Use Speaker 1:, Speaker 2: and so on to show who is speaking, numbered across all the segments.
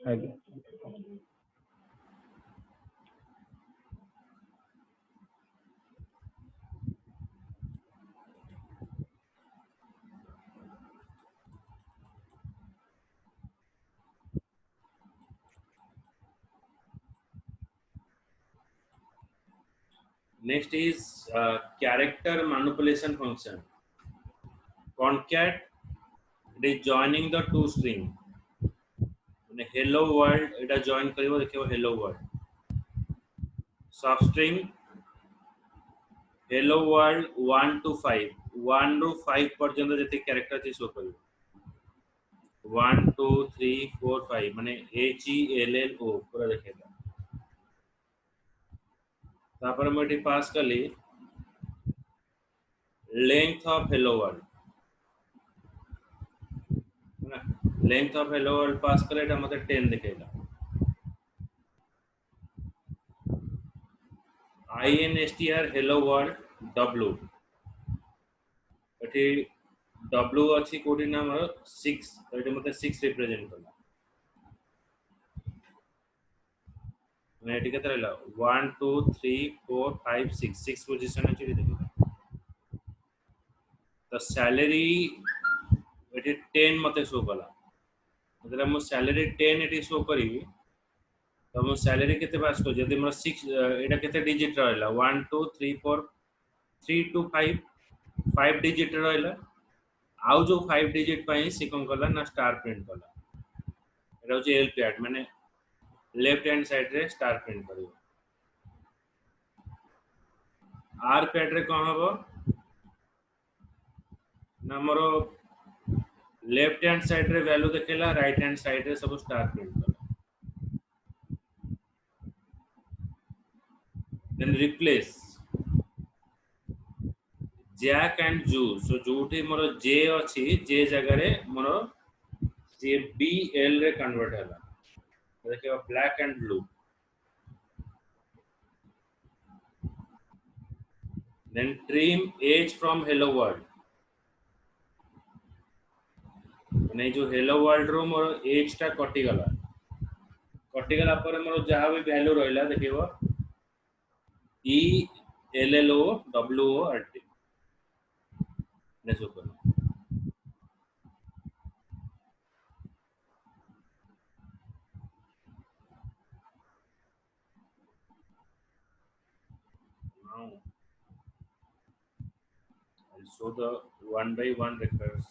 Speaker 1: आगे
Speaker 2: Next is character manipulation function. Concat, it is joining the two string. Hello world, it is join करियो देखियो hello world. Substring hello world 1 to 5. 1 ରୁ 5 पर्यंत जति character ଅଛି show करियो. 1 2 3 4 5 माने HELLO पूरा देखेगा. तापर मैं एटी पास कली length of hello world. Length of hello world pass करे एटा मते 10 दिखेगा. INSTR hello world W एटी W अछि कोडी नाम 6 एटी मते 6 रिप्रेजेंट करला. माने एटी केते रहला 1 2 3 4 5 6 6 पोजीशन अछि देखिबा. तो सैलरी एटी 10 मते शो कला. मतलब मो सैलरी 10 एटी शो करी तो मो सैलरी केते पास को जदी मोर 6 एटा केते डिजिट रहला 1 2 3 4 3 टू 5 5 डिजिट रहला. आउ जो 5 डिजिट पई से कोन कला ना स्टार प्रिंट कला. एटा होची एल पैड माने लेफ्ट हैंड साइड रे स्टार प्रिंट करियो. आर पैड रे कोन हबो ना मोर लेफ्ट हैंड साइड रे वैल्यू देखेला राइट हैंड साइड रे सब स्टार प्रिंट कला. देन रिप्लेस जैक एंड जू. सो जोठी मोर जे अछि जे जगह रे मोर जे बी एल रे कन्वर्ट होला. देखियो black and blue. Then trim age from hello world. माने जो hello world रो मोर एज टा कटि गला. कटि गला पर मोर जहा भी वैल्यू रहला देखियो E L L O W O R T ने सो कर. Now I'll show the one by one records.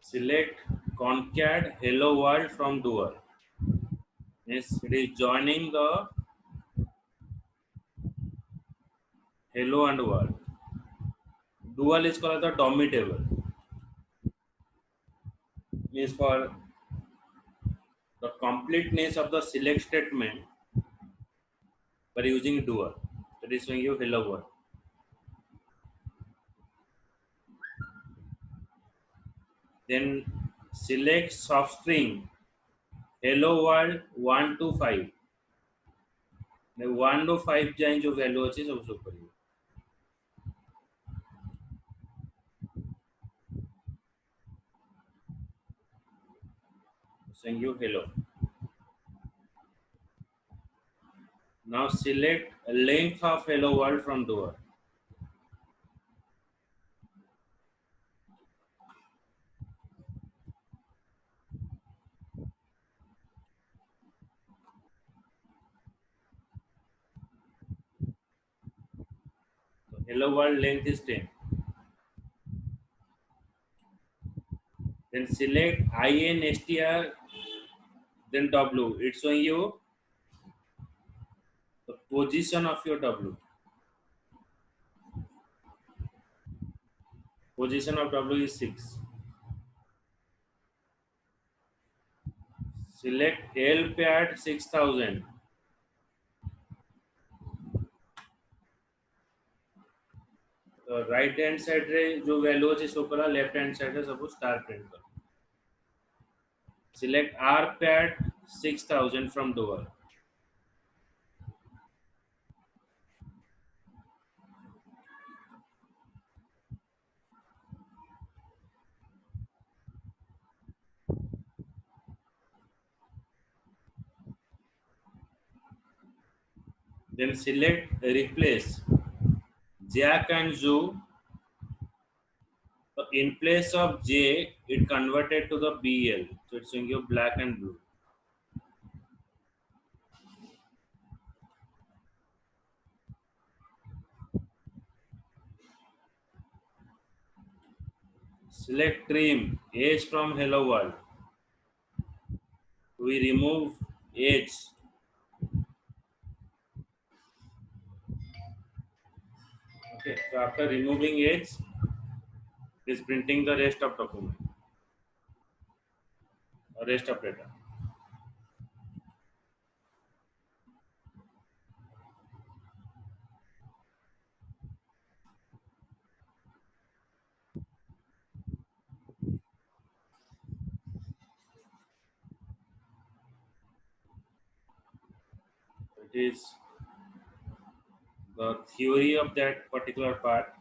Speaker 2: Select concat hello world from doer. Yes, it is joining the hello and world. Dual is called the dummy table. Means for the completeness of the select statement by using dual. That is showing you hello world. Then select substring hello world 1 to 5. 1 to 5 जाए जो value अच्छी सब show करिए. Saying you hello. Now select length of hello world from door. So hello world length is 10. Then select INSTR then W. It's showing you the position of your W. Position of W is 6. Select L pad 6000. तो right hand side रे जो value अच्छे show करा left hand side रे सब star print कर. Select R pad 6000 from door. Then select replace Jack and Joe. So in place of J, it converted to the BL. So it's showing you black and blue. Select trim H from hello world. We remove H. Okay, so after removing H, it is printing the rest of document or rest of data. It is the theory of that particular part.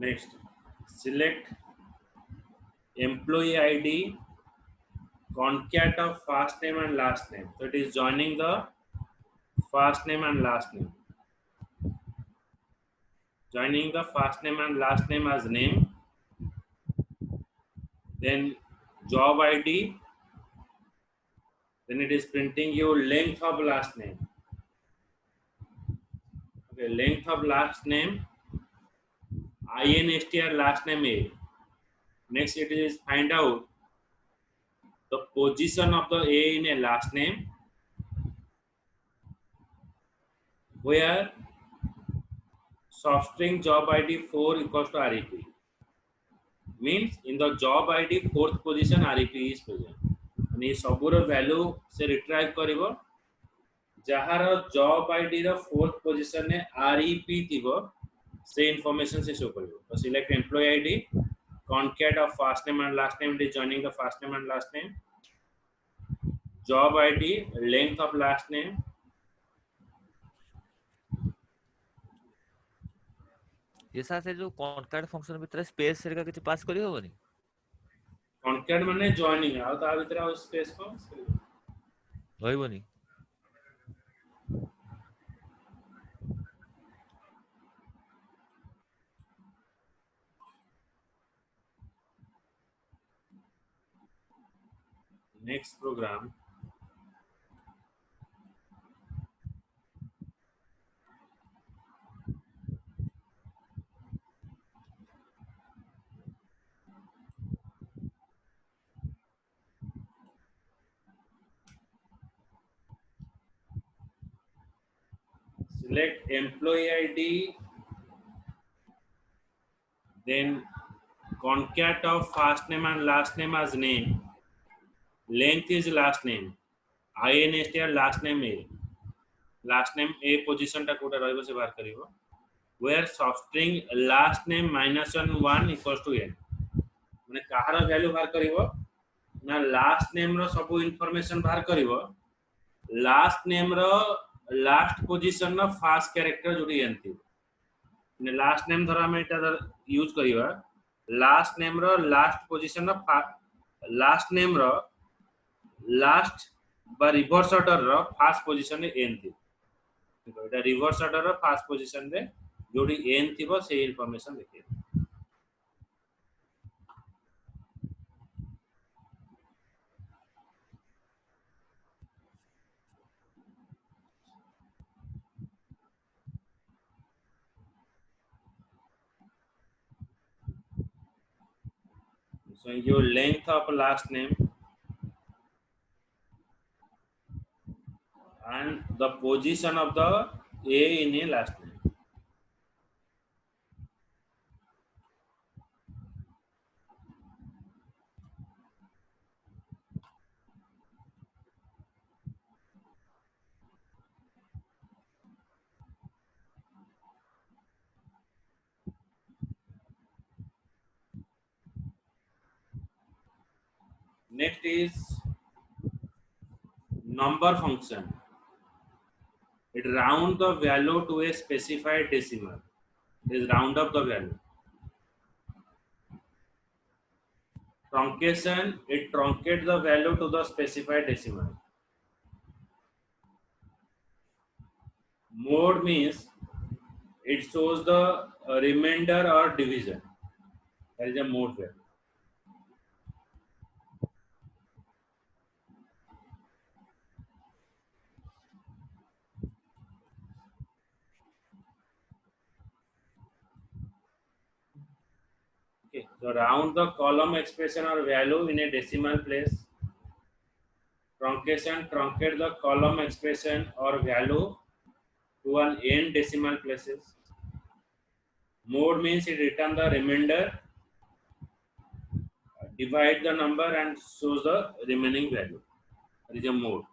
Speaker 2: Next, select employee ID concat of first name and last name. So it is joining the first name and last name. Joining the first name and last name as name. Then job ID. Then it is printing you length of last name. Okay, length of last name. INSTR last name A. Next, it is find out the position of the A in a last name where substring job ID 4 equals to REP. Means in the job ID fourth position REP is present. And ये सबूर value से retrieve करिवो जहार job ID ର fourth position ने REP थिवो से information से show करिवो. तो select employee ID concat of first name and last name, it is joining the first name and last name. Job ID, length of last name.
Speaker 1: ये साथ जो concat function भितर space हेरिका किछि पास करि होबनी
Speaker 2: concat माने joining आ ता भितर आ space को
Speaker 1: होइबनी.
Speaker 2: next program. Select employee ID, then concat of first name and last name as name, length is last name, INSTR last name A position टा कोटा रहइबो से बाहर करिवो where substring last name -1 equals to n माने कहार value बाहर करिवो ना last name रो सब information बाहर करिवो last name रो last position row first character जोडी एंती ने लास्ट नेम धरा हम एटा यूज करिवा लास्ट नेम रो लास्ट पोजीशन रो लास्ट नेम रो लास्ट बा reverse order row first position रे एन थी एटा reverse order row first position रे जोडी एन थिबो से इंफॉर्मेशन देखिए so your length of last name and the position of the A in a last name. Next is number function. It round the value to a specified decimal. It is round up the value. Truncation, it truncates the value to the specified decimal. Mode means it shows the remainder or division. That is a mode value. Okay, so round the column expression or value in a decimal place. Truncation, truncate the column expression or value to an n decimal places. Mode means it return the remainder, divide the number and shows the remaining value. That is a mode.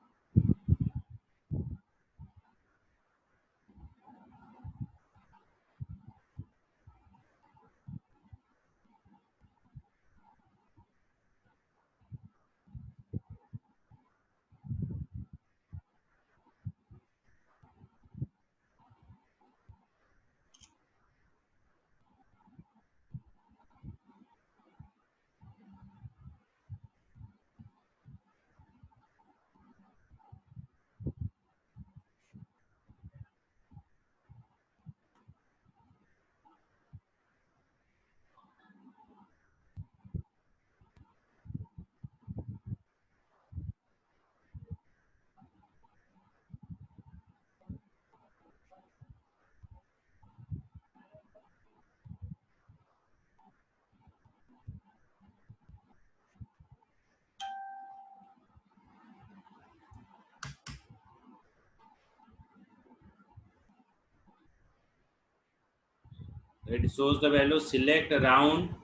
Speaker 2: It shows the value select round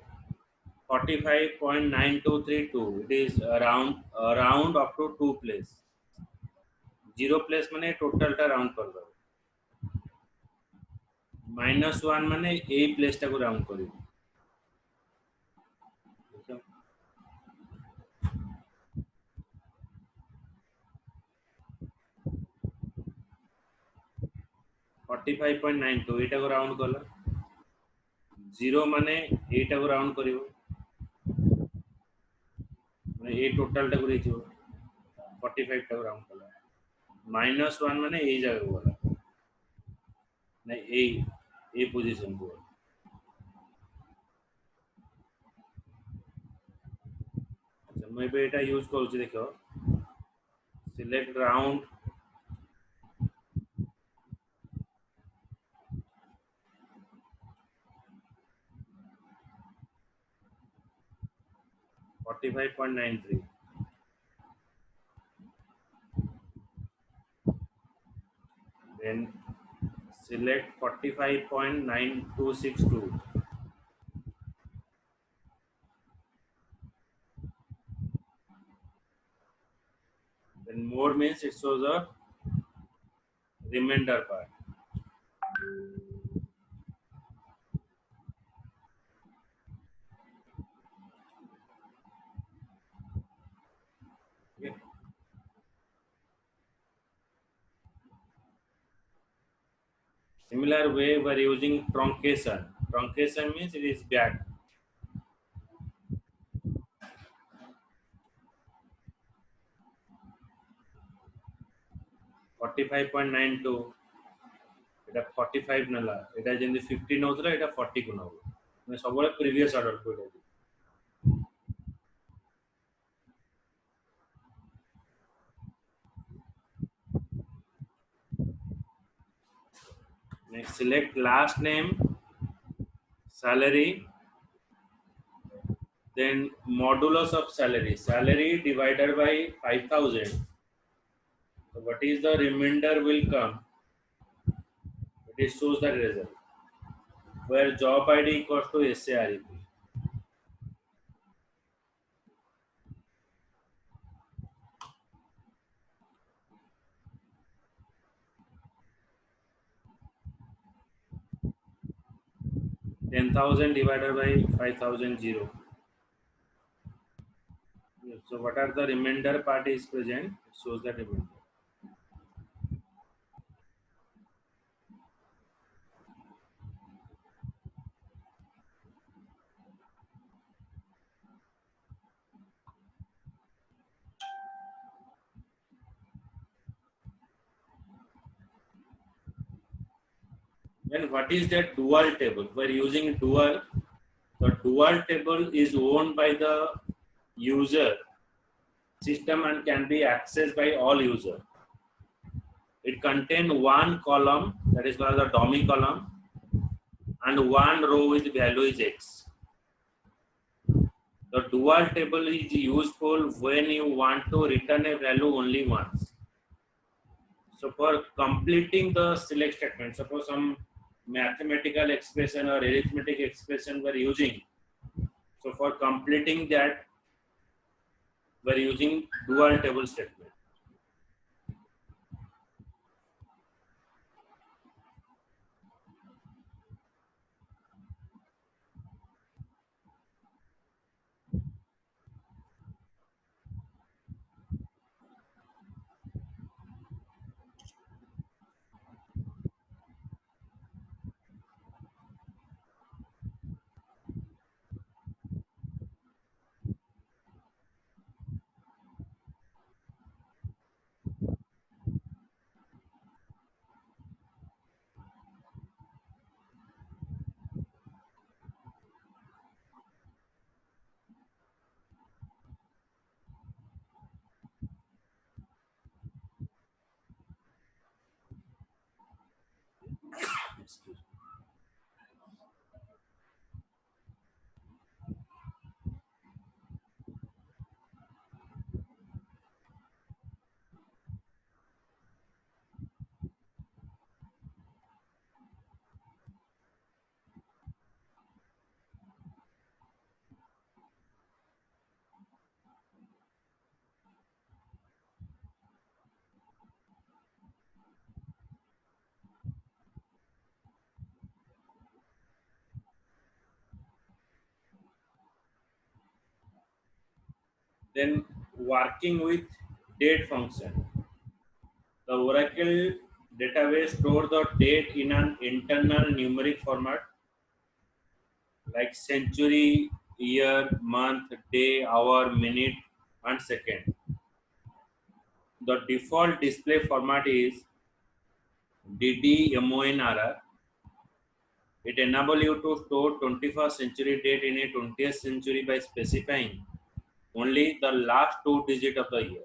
Speaker 2: 45.9232. It is round up to 2 place. 0 place माने total टा round कर दो. -1 माने a place टा को round करी. 45.92 एटा को round कला 0 माने एटा को राउंड करिवो माने ए टोटल टा को रेजिवो 45 टा को राउंड कला -1 माने ए जगह को गला नै ए पोजीशन को अच्छा मैं बे एटा यूज करू छी देखो select round 45.93 then select 45.9262 Then mode means it shows a remainder part. Okay. Similar way we are using truncation. Truncation means it is back. 45.92 এটা 45 ନେଲା এটা ଯେମିତି 50 ନଉଥିଲା ଏଟା 40 କୁ ନବ ମାନେ ସବୁବେଳେ previous order କୁ ଏଟା next select last name salary then modulus of salary divided by 5000 so what is the remainder will come it is shows the result where job id equals to SAREP 10,000 divided by 5,000 zero. So what are the remainder part is present? It shows the remainder. Then what is that dual table? We're using dual. The dual table is owned by the user system and can be accessed by all users. It contains one column that is called the dummy column and one row with value is X. The dual table is useful when you want to return a value only once. So for completing the select statement, suppose some mathematical expression or arithmetic expression we're using. So for completing that, we're using dual table statement. Excuse me. Then working with date function. The Oracle database store the date in an internal numeric format like century, year, month, day, hour, minute, and second. The default display format is DDMONRR. It enables you to store 21st century date in a 20th century by specifying only the last two digits of the year.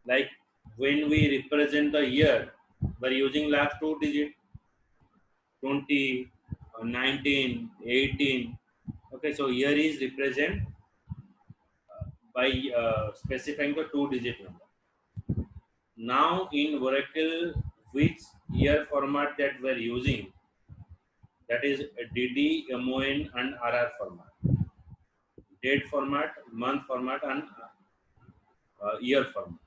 Speaker 2: Like when we represent the year, we're using last two digits 20, 19, 18. Okay, so year is represent by specifying the two digit number. Now in Oracle, which year format that we're using, that is DD, MON and RR format. Date format, month format and year format.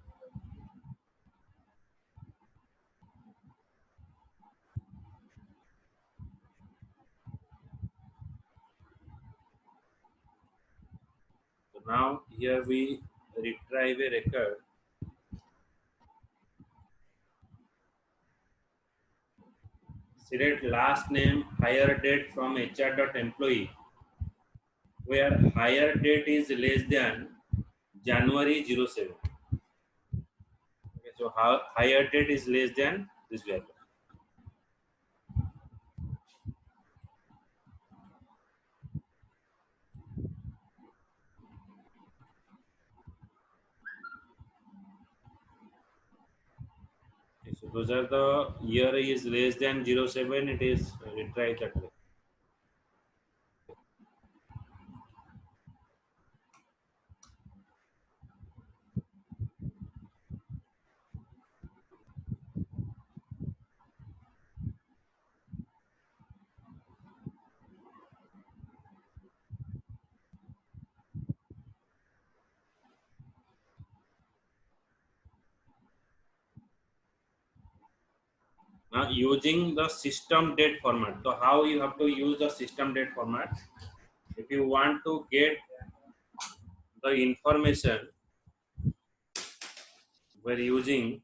Speaker 2: now here we retrieve a record. Select last name, hire date from HR.employee, where hire date is less than January 07. Okay, so hire date is less than this value. Okay, so those are the year is less than 07, it is retrieved that way. Now using the system date format. So how you have to use the system date format? If you want to get the information, we're using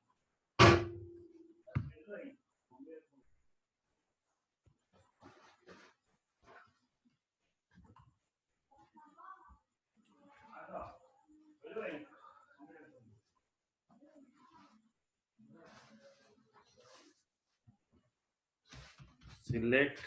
Speaker 2: select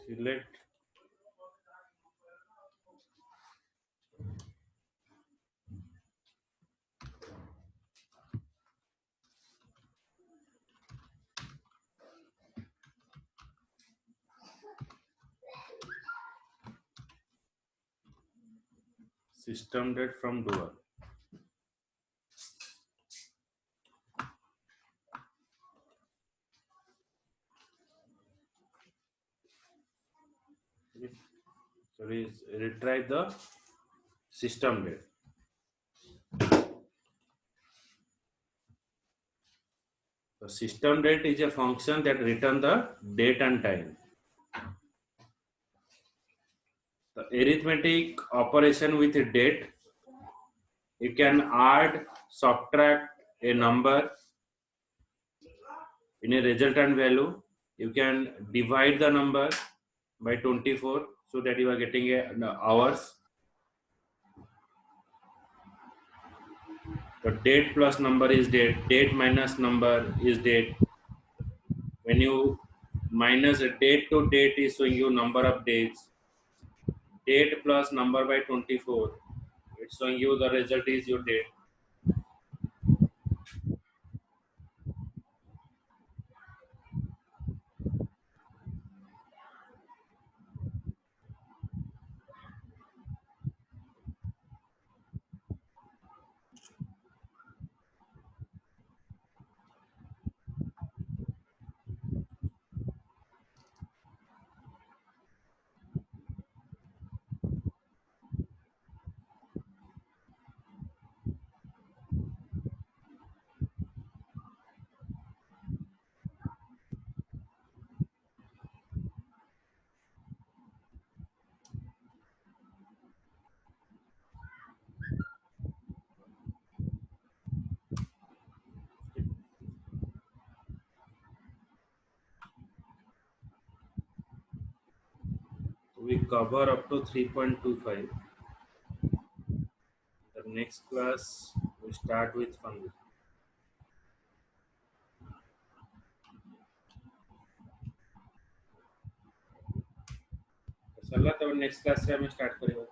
Speaker 2: select system date from dual. Okay. So we retrieve the system date. The system date is a function that return the date and time. The arithmetic operation with a date, you can add, subtract a number in a resultant value. You can divide the number by 24 so that you are getting a hours. The date plus number is date, date minus number is date. When you minus a date to date is showing you number of days. Date plus number by 24, it's showing you the result is your date. We cover up to 3.25. The next class we start with function. चला तब next class से हमें start करेंगे.